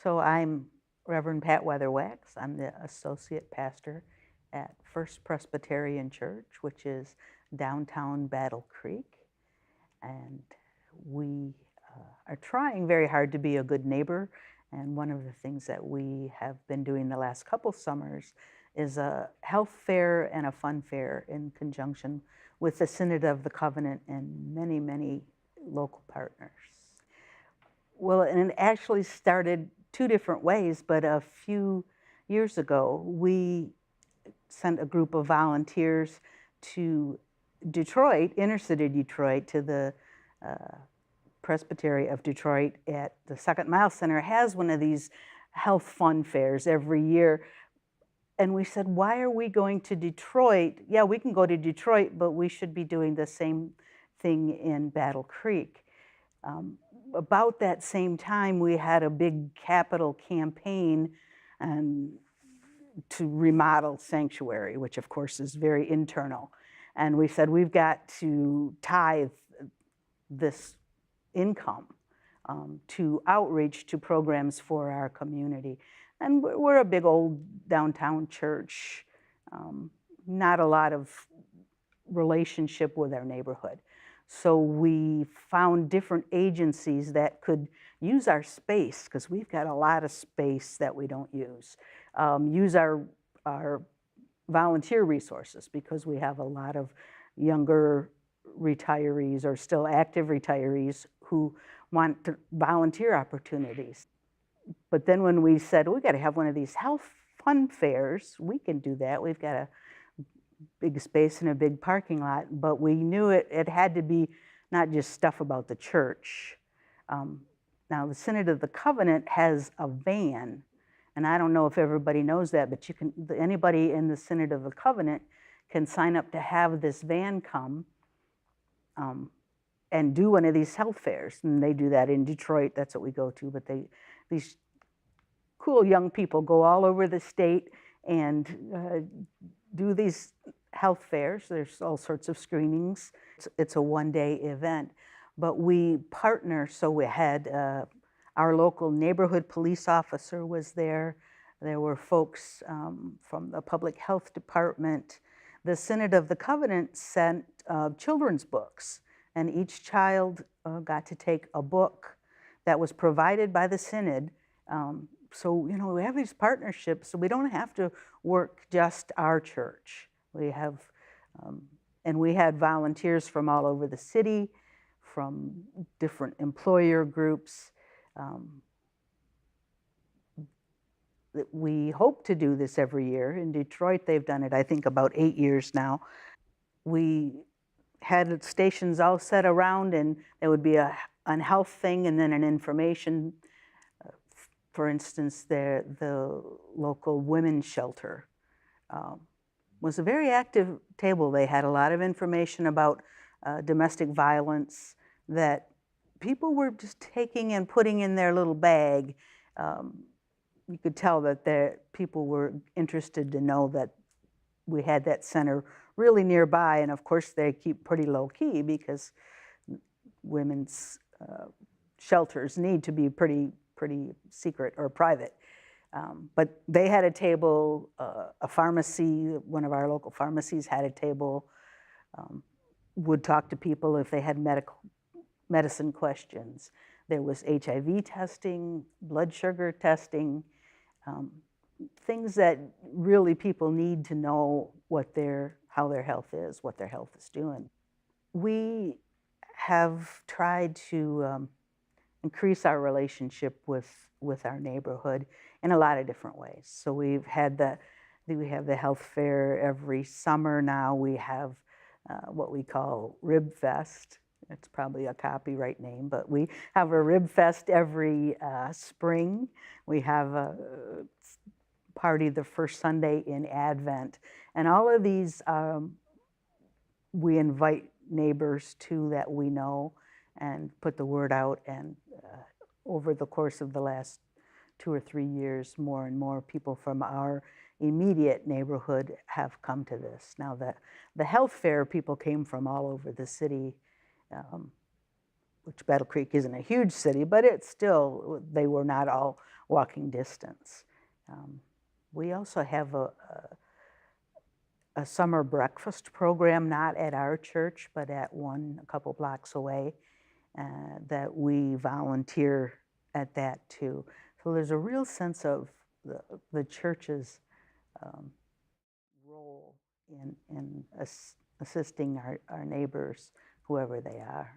So I'm Reverend Pat Weatherwax. I'm the associate pastor at First Presbyterian Church, which is downtown Battle Creek. And we are trying very hard to be a good neighbor. And one of the things that we have been doing the last couple summers is a health fair and a fun fair in conjunction with the Synod of the Covenant and many, many local partners. Well, and it actually started two different ways, but a few years ago, we sent a group of volunteers to Detroit, inner city Detroit, to the Presbytery of Detroit at the Second Mile Center. Has one of these health fun fairs every year. And we said, why are we going to Detroit? Yeah, we can go to Detroit, but we should be doing the same thing in Battle Creek. About that same time, we had a big capital campaign to remodel Sanctuary, which of course is very internal. And we said, we've got to tithe this income to outreach to programs for our community. And we're a big old downtown church, not a lot of relationship with our neighborhood. So we found different agencies that could use our space, because we've got a lot of space that we don't use. Use our volunteer resources, because we have a lot of younger retirees or still active retirees who want volunteer opportunities. But then when we said, we got to have one of these health fun fairs, we can do that. We've got a big space and a big parking lot, but we knew it had to be not just stuff about the church. Now the Synod of the Covenant has a van, and I don't know if everybody knows that, but anybody in the Synod of the Covenant can sign up to have this van come and do one of these health fairs. And they do that in Detroit, that's what we go to, but these cool young people go all over the state and do these health fairs. There's all sorts of screenings. It's a one-day event, but we partner. So we had our local neighborhood police officer was there. There were folks from the public health department. The Synod of the Covenant sent children's books, and each child got to take a book that was provided by the Synod. So, you know, we have these partnerships, so we don't have to work just our church. We have, and we had volunteers from all over the city, from different employer groups. We hope to do this every year. In Detroit, they've done it, I think, about 8 years now. We had stations all set around, and there would be a health thing and then an information. For instance, the local women's shelter was a very active table. They had a lot of information about domestic violence that people were just taking and putting in their little bag. You could tell that people were interested to know that we had that center really nearby, and of course they keep pretty low key because women's shelters need to be pretty secret or private. But they had a table, a pharmacy, one of our local pharmacies had a table, would talk to people if they had medicine questions. There was HIV testing, blood sugar testing, things that really people need to know how their health is, what their health is doing. We have tried to increase our relationship with our neighborhood in a lot of different ways. So we have the health fair every summer now. We have what we call Rib Fest. It's probably a copyright name, but we have a Rib Fest every spring. We have a party the first Sunday in Advent. And all of these, we invite neighbors to that we know and put the word out. And over the course of the last 2 or 3 years, more and more people from our immediate neighborhood have come to this. Now, the health fair, people came from all over the city, which Battle Creek isn't a huge city, but it's still, they were not all walking distance. We also have a summer breakfast program, not at our church, but at one a couple blocks away, that we volunteer at that too. So there's a real sense of the church's role in assisting our neighbors, whoever they are.